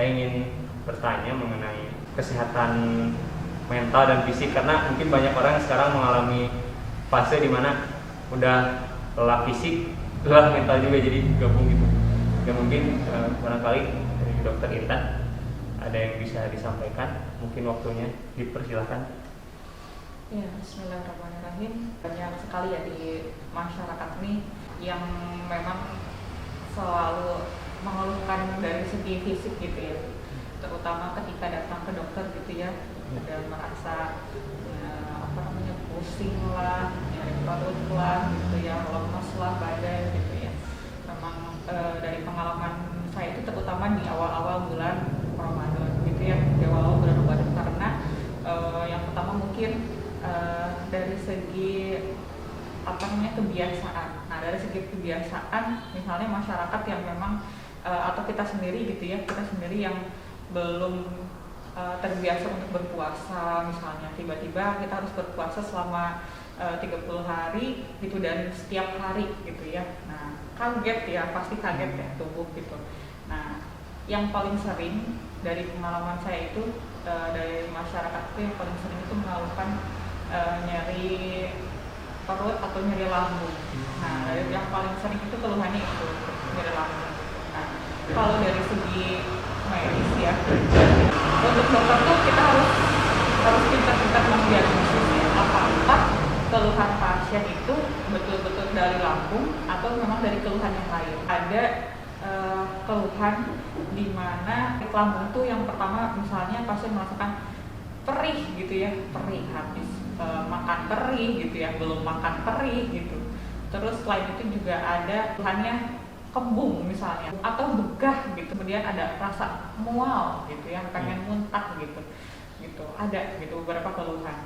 saya ingin bertanya mengenai kesehatan mental dan fisik, karena mungkin banyak orang yang sekarang mengalami fase dimana udah lelah fisik, lelah mental juga, jadi gabung gitu. Ya mungkin barangkali dari Dokter Intan ada yang bisa disampaikan, mungkin waktunya dipersilahkan. Ya, bismillahirrahmanirrahim. Banyak sekali ya di masyarakat ini yang memang selalu mengeluhkan dari segi fisik gitu ya, terutama ketika datang ke dokter gitu ya, ada merasa pusing lah, nyeri perut lah gitu ya, lemas lah badan gitu ya. Memang dari pengalaman saya itu terutama di awal-awal bulan Ramadan gitu ya, di awal-awal bulan Ramadan, karena yang pertama mungkin dari segi kebiasaan. Nah, dari segi kebiasaan, misalnya masyarakat yang memang atau kita sendiri gitu ya, kita sendiri yang belum terbiasa untuk berpuasa, misalnya tiba-tiba kita harus berpuasa selama 30 hari gitu dan setiap hari gitu ya. Nah, kaget ya, pasti kaget ya tubuh gitu. Nah, yang paling sering dari pengalaman saya itu dari masyarakat itu yang paling sering itu mengeluhkan nyeri perut atau nyeri lambung. Nah, dari yang paling sering itu keluhannya itu nyeri lambung. Nah, kalau dari segi medis ya, untuk dokter tuh kita harus pintar-pintar mendiagnosis ya, apakah keluhan pasien itu betul-betul dari lambung atau memang dari keluhan yang lain. Ada keluhan di mana lambung tuh yang pertama misalnya pasien merasakan perih gitu ya, perih habis makan perih gitu ya, belum makan perih gitu. Terus selain itu juga ada keluhannya kembung misalnya atau begah gitu, kemudian ada rasa mual gitu ya, pengen muntah gitu ada gitu beberapa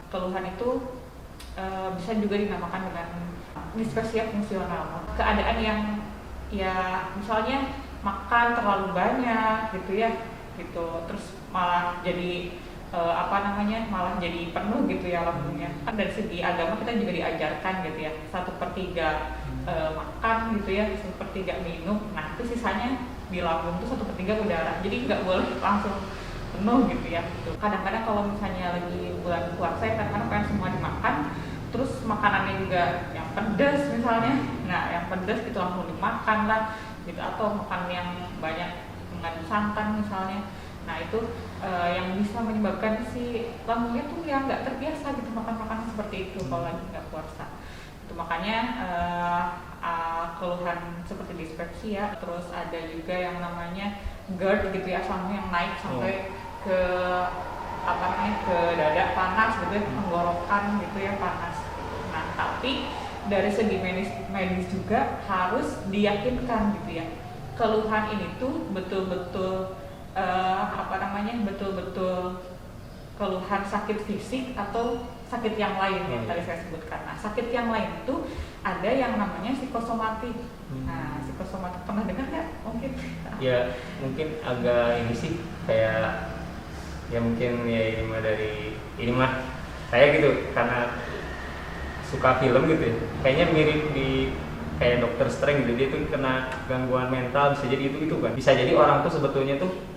keluhan itu bisa juga dinamakan dengan dispepsia fungsional, keadaan yang ya misalnya makan terlalu banyak gitu ya gitu, terus malah jadi malah jadi penuh gitu ya lambungnya. Kan dari segi agama kita juga diajarkan gitu ya, 1/3 makan gitu ya, 1/3 minum, nah itu sisanya di lambung itu 1/3 udara, jadi nggak boleh langsung penuh gitu ya gitu. Kadang-kadang kalau misalnya lagi bulan puasa ya, kadang-kadang pengen semua dimakan, terus makanannya juga yang pedas misalnya, nah yang pedas gitu langsung dimakan lah gitu, atau makan yang banyak mengandung santan misalnya. Nah itu yang bisa menyebabkan si lambungnya tuh yang nggak terbiasa gitu makan makanan seperti itu kalau lagi nggak puasa. Itu makanya keluhan seperti dispepsia, terus ada juga yang namanya GERD gitu ya, sama yang naik sampai ke ke dada panas gitu ya, tenggorokan gitu ya panas. Nah tapi dari segi medis juga harus diyakinkan gitu ya, keluhan ini tuh betul-betul betul-betul keluhan sakit fisik atau sakit yang lain yang tadi saya sebutkan. Nah, sakit yang lain itu ada yang namanya psikosomatik. Nah, psikosomatik pernah dengar nggak? Mungkin? Ya, mungkin agak ini sih kayak ya mungkin ya ini mah saya gitu karena suka film gitu ya. Kayaknya mirip di kayak Dokter Strange gitu, dia tuh kena gangguan mental, bisa jadi itu kan. Bisa jadi orang tuh sebetulnya tuh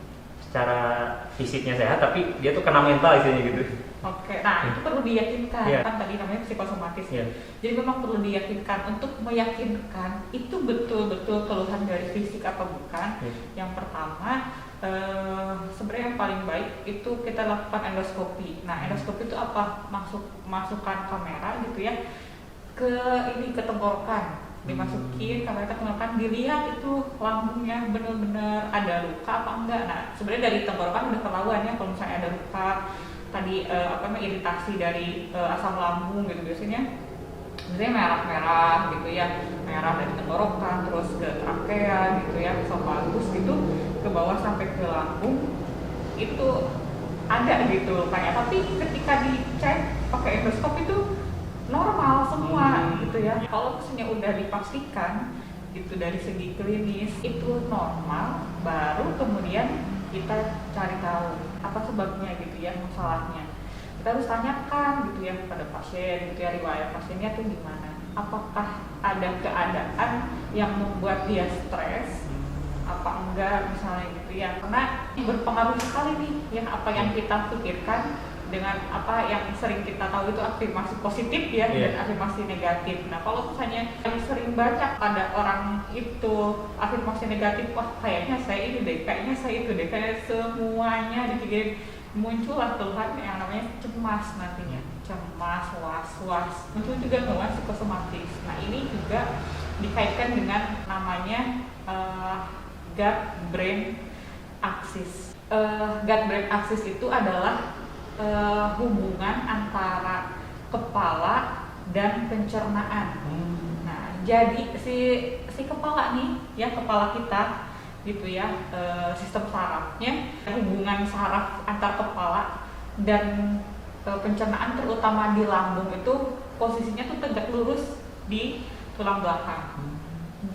secara fisiknya sehat tapi dia tuh kena mental istilahnya gitu. Oke, nah itu perlu diyakinkan, kan tadi namanya psikosomatis. Jadi memang perlu diyakinkan, untuk meyakinkan itu betul-betul keluhan dari fisik apa bukan. Yang pertama sebenarnya yang paling baik itu kita lakukan endoskopi. Nah endoskopi itu apa? Masukkan kamera gitu ya ke tenggorokan, dimasukin kamera tenggorokan, dilihat itu lambungnya benar-benar ada luka apa enggak. Nah sebenarnya dari tenggorokan udah ketahuan ya kalau misalnya ada luka tadi iritasi dari asam lambung gitu, biasanya merah-merah gitu ya, merah dari tenggorokan terus ke trakea gitu ya, esofagus gitu ke bawah sampai ke lambung itu ada gitu lukanya. Tapi ketika dicek pakai endoskop itu normal semua gitu ya. Kalau misalnya udah dipastikan gitu dari segi klinis itu normal, baru kemudian kita cari tahu apa sebabnya gitu ya, masalahnya. Kita harus tanyakan gitu ya pada pasien gitu ya, riwayat pasiennya tuh gimana, apakah ada keadaan yang membuat dia stres apa enggak misalnya gitu ya. Karena berpengaruh sekali nih ya apa yang kita pikirkan dengan apa yang sering kita tahu itu afirmasi positif ya dan afirmasi negatif. Nah kalau misalnya yang sering baca pada orang itu afirmasi negatif, wah kayaknya saya ini deh, kayaknya saya itu deh, kayak semuanya dipikirin, muncullah keluhan yang namanya cemas nantinya, cemas, was-was, muncul juga keluhan psikosomatis. Nah ini juga dikaitkan dengan namanya gut brain axis. Gut brain axis itu adalah hubungan antara kepala dan pencernaan. Nah, jadi si kepala nih, ya kepala kita, gitu ya, sistem sarafnya, hubungan saraf antar kepala dan pencernaan terutama di lambung itu posisinya tuh tegak lurus di tulang belakang.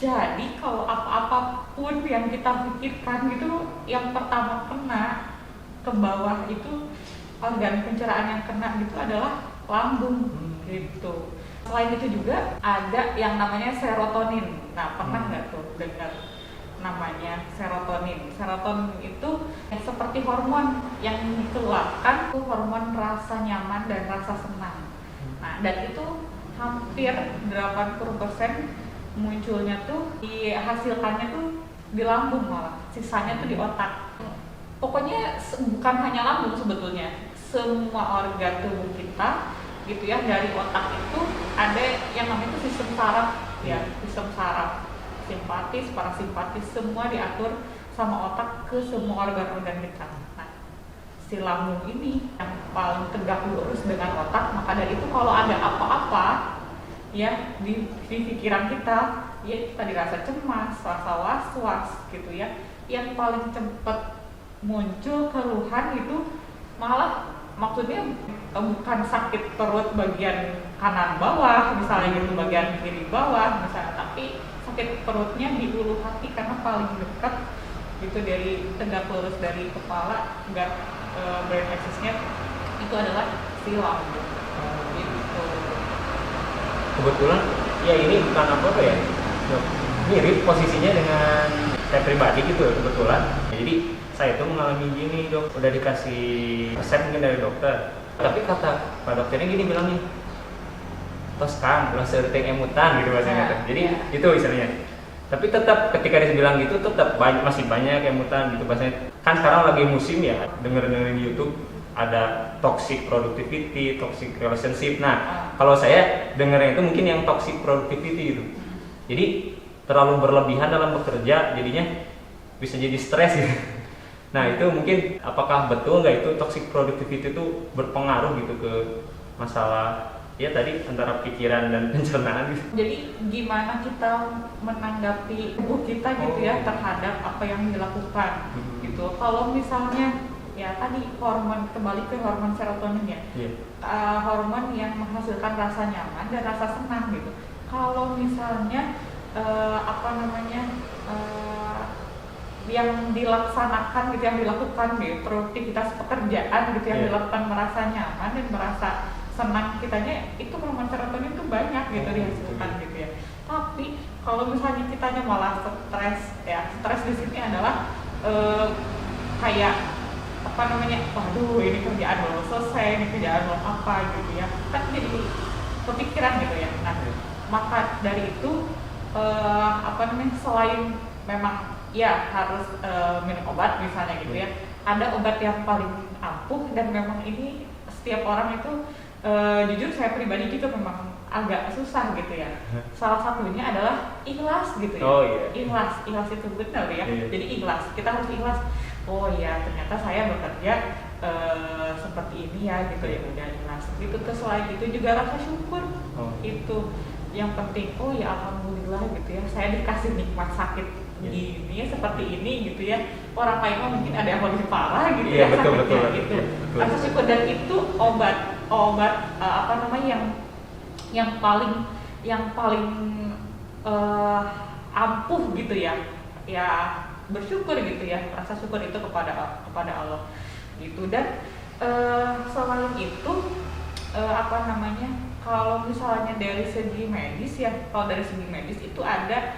Jadi kalau apa-apapun yang kita pikirkan gitu, yang pertama kena ke bawah itu organ pencernaan yang kena gitu adalah lambung gitu. Selain itu juga ada yang namanya serotonin. Nah pernah nggak tuh dengar namanya serotonin? Serotonin itu seperti hormon yang dikeluarkan, tuh hormon rasa nyaman dan rasa senang. Nah dan itu hampir 80% munculnya tuh dihasilkannya tuh di lambung, malah sisanya tuh di otak. Pokoknya bukan hanya lambung sebetulnya, semua organ tubuh kita gitu ya, dari otak itu ada yang namanya itu sistem saraf ya, sistem saraf simpatis, parasimpatis, semua diatur sama otak ke semua organ-organ kita. Nah, si lambung ini yang paling tegak lurus dengan otak, maka dari itu kalau ada apa-apa ya di pikiran kita, ya kita dirasa cemas, rasa was-was gitu ya, yang paling cepat muncul keluhan itu malah maksudnya bukan sakit perut bagian kanan bawah misalnya gitu, bagian kiri bawah misalnya, tapi sakit perutnya di ulu hati karena paling dekat gitu dari tegak lurus dari kepala gut brain axis-nya itu adalah si lambung gitu. Kebetulan ya ini bukan apa ya, mirip posisinya dengan saya pribadi gitu kebetulan. Jadi saya itu mengalami gini dok, udah dikasih resep mungkin dari dokter, tapi kata pak dokternya gini bilang nih, tos kang ulah seurteng emutan gitu bahasanya. Jadi itu istilahnya. Tapi tetap ketika dia bilang gitu tetap masih banyak emutan gitu bahasanya. Kan sekarang lagi musim ya, dengerin di YouTube ada toxic productivity, toxic relationship. Nah kalau saya dengernya itu mungkin yang toxic productivity gitu. Jadi terlalu berlebihan dalam bekerja, jadinya bisa jadi stres gitu. Nah itu mungkin apakah betul nggak itu toxic productivity itu berpengaruh gitu ke masalah ya tadi antara pikiran dan pencernaan gitu. Jadi gimana kita menanggapi tubuh kita gitu ya terhadap apa yang dilakukan gitu. Kalau misalnya ya tadi hormon, kembali ke hormon serotonin ya, hormon yang menghasilkan rasa nyaman dan rasa senang gitu. Kalau misalnya yang dilaksanakan gitu, yang dilakukan gitu, produktivitas pekerjaan gitu yang dilakukan merasa nyaman dan merasa senang kitanya, itu hormon serotonin itu banyak gitu dihasilkan gitu ya. Tapi kalau misalnya kitanya malah stres ya, stres di sini adalah kayak waduh ini kerjaan belum selesai, ini kerjaan belum apa gitu ya, kan jadi kepikiran gitu ya. Nah maka dari itu selain memang ya harus minum obat misalnya gitu ya, ada obat yang paling ampuh dan memang ini setiap orang itu jujur saya pribadi juga memang agak susah gitu ya. Salah satunya adalah ikhlas gitu ya. Ikhlas itu benar ya. Jadi ikhlas, kita harus ikhlas. Oh ya ternyata saya bekerja seperti ini ya gitu ya, udah ikhlas gitu. Terus selain itu juga rasa syukur itu yang penting. Oh ya alhamdulillah gitu ya, saya dikasih nikmat sakit ini seperti ini gitu ya. Orang lain mungkin ada yang lebih parah gitu ya sakitnya gitu. Rasa syukur, dan itu obat yang paling ampuh gitu ya. Ya bersyukur gitu ya, rasa syukur itu kepada Allah gitu. Dan selain itu kalau misalnya dari segi medis ya, kalau dari segi medis itu ada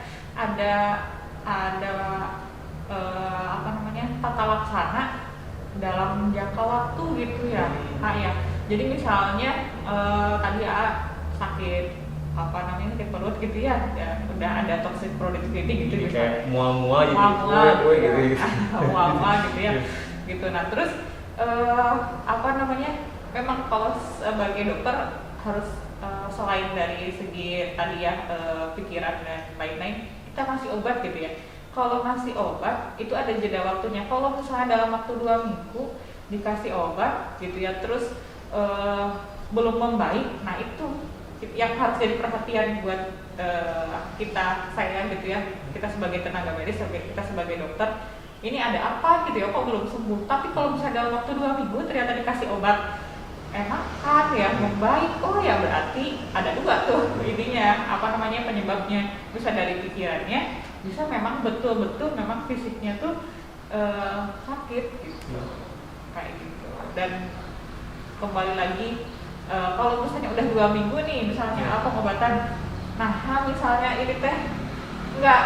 apa namanya, tata laksana dalam jangka waktu gitu ya. Ya. Jadi misalnya tadi sakit apa namanya, sakit perut gitu ya, udah ada toxic productivity gitu, kayak mual-mual gitu, mual-mual gitu ya, gitu. Nah terus apa namanya, memang kalau sebagai dokter harus selain dari segi tadi ya pikiran dan lain-lain, kita kasih obat gitu ya. Kalau ngasih obat itu ada jeda waktunya. Kalau misalnya dalam waktu 2 minggu dikasih obat gitu ya, terus belum membaik, nah itu yang harus jadi perhatian buat saya gitu ya, kita sebagai tenaga medis, kita sebagai dokter, ini ada apa gitu ya, kok belum sembuh. Tapi kalau misalnya dalam waktu 2 minggu ternyata dikasih obat enakan ya, membaik, oh ya berarti ada 2 tuh ininya, apa namanya, penyebabnya. Bisa dari pikirannya, bisa memang betul-betul memang fisiknya tuh sakit gitu, kayak gitu. Dan kembali lagi, kalau misalnya udah 2 minggu nih misalnya pengobatan, nah misalnya ini teh nggak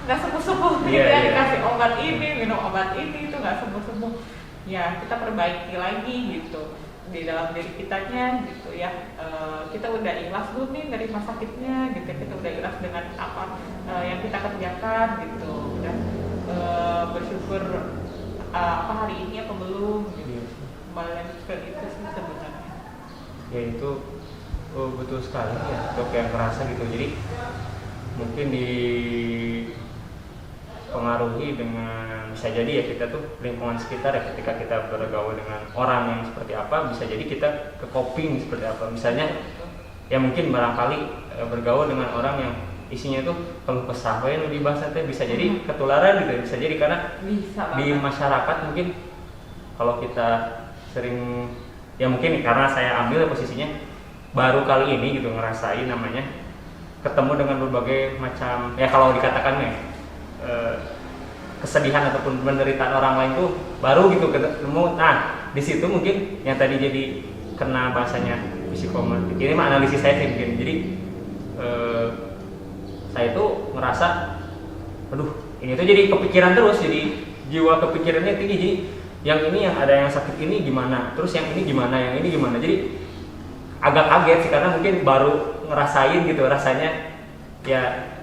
sembuh-sembuh gitu ya, dikasih obat ini, minum obat ini, itu nggak sembuh-sembuh, ya kita perbaiki lagi gitu di dalam diri kitanya gitu ya. Kita udah ikhlas belum nih dari rumah sakitnya gitu, kita udah ikhlas dengan apa yang kita kerjakan gitu, udah bersyukur apa hari ini apa belum gitu. Kembali lagi ke itu sih sebenarnya. Ya itu betul sekali ya dok, yang kerasa gitu. Jadi mungkin dipengaruhi dengan, bisa jadi ya kita tuh lingkungan sekitar ya, ketika kita bergaul dengan orang yang seperti apa, bisa jadi kita ke coping seperti apa. Misalnya ya mungkin barangkali bergaul dengan orang yang isinya tuh kalau kesah yang lebih bahasa teh, bisa jadi ketularan gitu, bisa jadi karena di masyarakat mungkin kalau kita sering, ya mungkin karena saya ambil posisinya baru kali ini gitu ngerasain namanya ketemu dengan berbagai macam, ya kalau dikatakan ya kesedihan ataupun penderitaan orang lain tuh baru gitu ketemu. Nah di situ mungkin yang tadi jadi kena bahasanya psikomotorik, ini mah analisis saya sih mungkin. Jadi saya tuh ngerasa, aduh ini tuh jadi kepikiran terus, jadi jiwa kepikirannya tinggi. Jadi yang ini, yang ada yang sakit ini gimana, terus yang ini gimana, yang ini gimana. Jadi agak kaget sih karena mungkin baru ngerasain gitu rasanya ya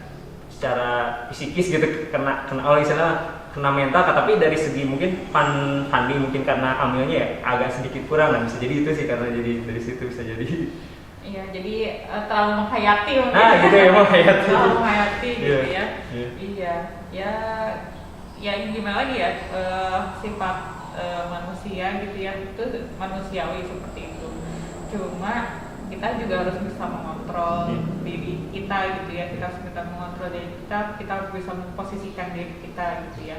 secara psikis gitu, kena kena mental. Tapi dari segi mungkin Fandi mungkin karena amilnya ya agak sedikit kurang lah, bisa jadi itu sih, karena jadi dari situ bisa jadi iya, jadi terlalu menghayati mungkin. Nah gitu ya, menghayati terlalu menghayati gitu yeah. Iya ya gimana lagi ya, sifat manusia gitu ya, itu manusiawi seperti itu. Cuma kita juga harus bisa mengontrol diri kita gitu ya, kita harus bisa mengontrol diri kita harus bisa memposisikan diri kita gitu ya.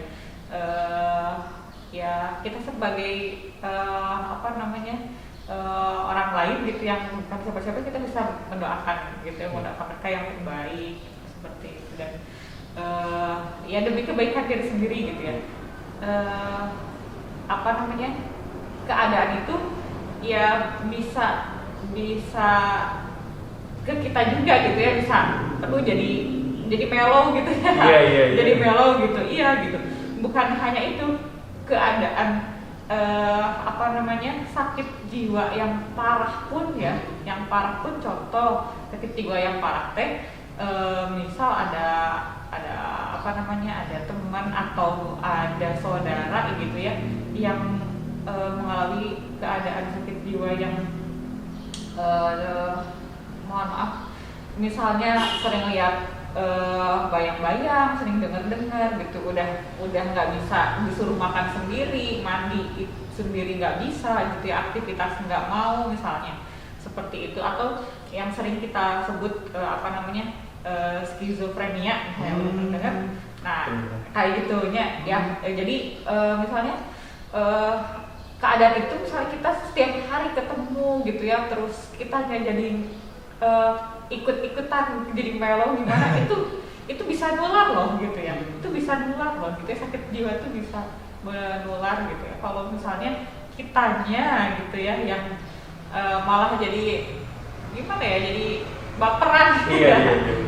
Ya kita sebagai apa namanya, orang lain gitu yang bukan siapa-siapa, kita bisa mendoakan gitu ya, mendoakan mereka yang terbaik seperti itu. Dan ya demi kebaikan diri sendiri gitu ya. Apa namanya, keadaan itu ya bisa ke kita juga gitu ya, bisa jadi mellow gitu ya. Jadi mellow gitu, gitu. Bukan hanya itu, keadaan apa namanya, sakit jiwa yang parah pun ya, contoh sakit jiwa yang parah teh, misal ada apa namanya, ada teman atau ada saudara gitu ya yang mengalami keadaan sakit jiwa yang mohon maaf, misalnya sering lihat bayang-bayang, sering dengar gitu, udah nggak bisa disuruh makan sendiri, mandi sendiri nggak bisa gitu ya, aktivitas nggak mau misalnya seperti itu. Atau yang sering kita sebut apa namanya, skizofrenia misalnya, dengar. Nah kayak gitunya ya. Jadi misalnya keadaan itu misalnya kita setiap hari ketemu gitu ya, terus kita jadi ikut-ikutan jadi mellow gimana, itu bisa nular loh gitu ya, itu bisa nular loh gitu ya, sakit jiwa itu bisa menular gitu ya. Kalau misalnya kitanya gitu ya yang malah jadi gimana ya, jadi baperan gitu ya.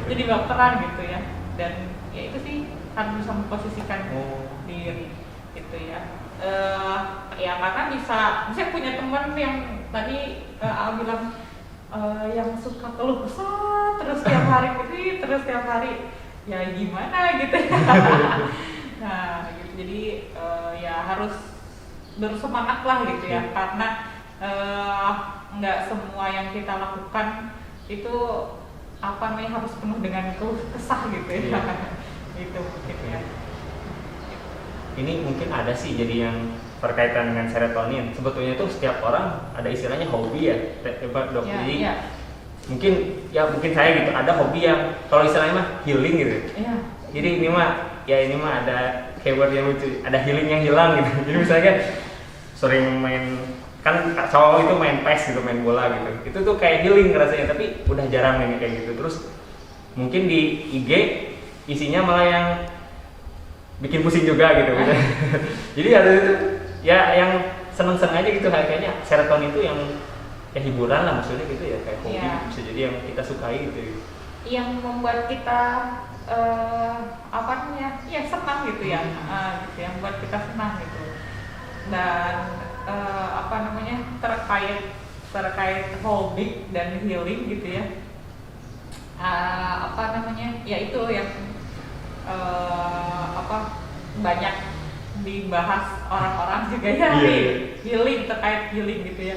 Jadi baperan gitu ya. Dan ya itu sih harus bisa memposisikan diri sendiri gitu ya. Ya karena bisa punya teman yang tadi Al bilang yang suka keluh kesah terus tiap hari ya gimana gitu ya. Nah gitu, jadi ya harus bersemangat lah gitu ya, karena nggak semua yang kita lakukan itu harus penuh dengan keluh kesah gitu ya. Gitu ya. Ini mungkin ada sih jadi yang berkaitan dengan serotonin. Sebetulnya itu setiap orang ada istilahnya hobi ya, Dok. Jadi mungkin saya gitu ada hobi yang kalau istilahnya mah healing gitu. Jadi ini mah ada keyword yang lucu, ada healing yang hilang gitu. Jadi misalnya sering main, kan cowok itu main PES gitu, main bola gitu. Itu tuh kayak healing rasanya, tapi udah jarang main kayak gitu. Terus mungkin di IG isinya malah yang bikin pusing juga gitu. Jadi ada itu ya yang seneng-seneng aja gitu, kayaknya serotonin itu yang hiburan lah maksudnya gitu ya, kayak hobi bisa jadi yang kita sukai gitu. Yang membuat kita senang gitu ya, gitu yang buat kita senang gitu. Dan terkait hobi dan healing gitu ya. Ya itu yang banyak dibahas orang-orang juga ya. Healing, terkait healing gitu ya.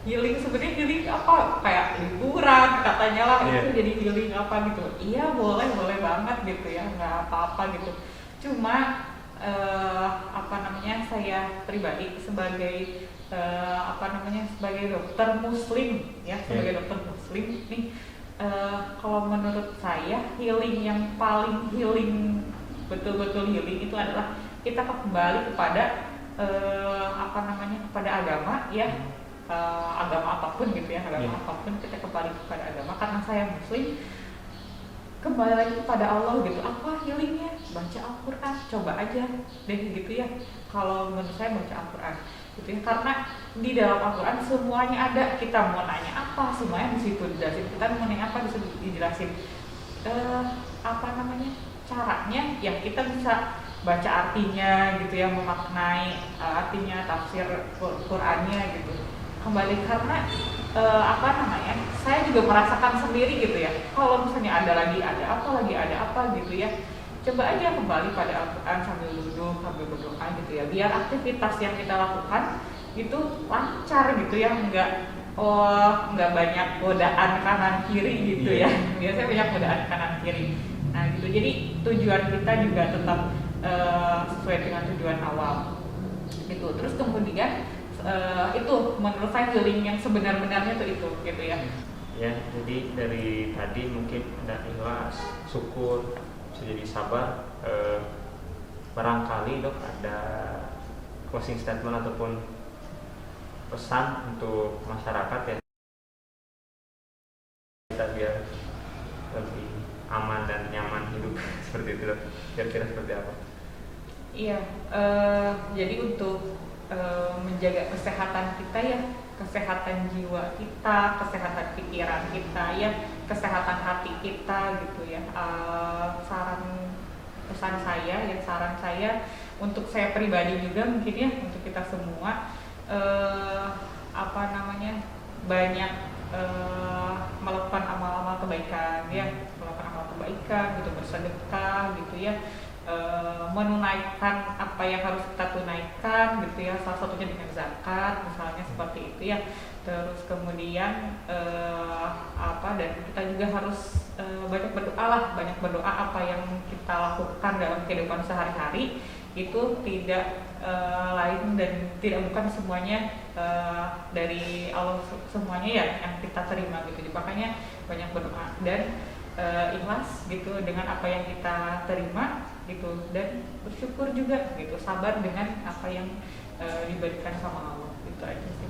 Healing sebenarnya healing apa, kayak liburan katanya lah, itu jadi healing apa gitu. Iya boleh banget gitu ya, nggak apa-apa gitu. Cuma saya pribadi sebagai sebagai dokter muslim ya, sebagai dokter muslim nih, kalau menurut saya healing yang paling healing, betul-betul healing itu adalah kita kembali kepada kepada agama ya. Agama apapun gitu ya, apapun kita kembali kepada agama. Karena saya muslim, kembali lagi kepada Allah gitu. Apa healingnya? Baca Al-Quran, coba aja deh gitu ya. Kalau menurut saya baca Al-Quran gitu ya, karena di dalam Al-Quran semuanya ada. Kita mau nanya apa, semuanya di situ dijelasin. Kita mau nanya apa, di situ dijelasin. Caranya yang kita bisa baca artinya gitu ya, memaknai artinya, tafsir Qurannya gitu. Kembali karena saya juga merasakan sendiri gitu ya, kalau misalnya ada apa gitu ya, coba aja kembali pada Al-Quran sambil duduk, sambil berdoa gitu ya, biar aktivitas yang kita lakukan itu lancar gitu ya, nggak banyak godaan kanan kiri gitu ya. Biasanya banyak godaan kanan kiri. Nah gitu, jadi tujuan kita juga tetap sesuai dengan tujuan awal gitu. Terus kemudian itu menurut saya healing yang sebenar-benarnya itu gitu ya. Ya, jadi dari tadi mungkin ada ikhlas, syukur, bisa jadi sabar. Barangkali Dok ada closing statement ataupun pesan untuk masyarakat ya, kita biar lebih aman dan nyaman hidup seperti itu Dok. Kira-kira seperti apa? Iya, jadi untuk menjaga kesehatan kita ya, kesehatan jiwa kita, kesehatan pikiran kita ya, kesehatan hati kita gitu ya. Saran saya untuk saya pribadi juga mungkin ya, untuk kita semua banyak melakukan amal-amal kebaikan ya, gitu, bersedekah gitu ya. Menunaikan apa yang harus kita tunaikan gitu ya, salah satunya dengan zakat misalnya, seperti itu ya. Terus kemudian dan kita juga harus banyak berdoa apa yang kita lakukan dalam kehidupan sehari-hari itu tidak lain dan tidak bukan semuanya dari Allah, semuanya ya yang kita terima gitu. Makanya banyak berdoa dan ikhlas gitu dengan apa yang kita terima gitu, dan bersyukur juga gitu, sabar dengan apa yang diberikan sama Allah, itu aja sih.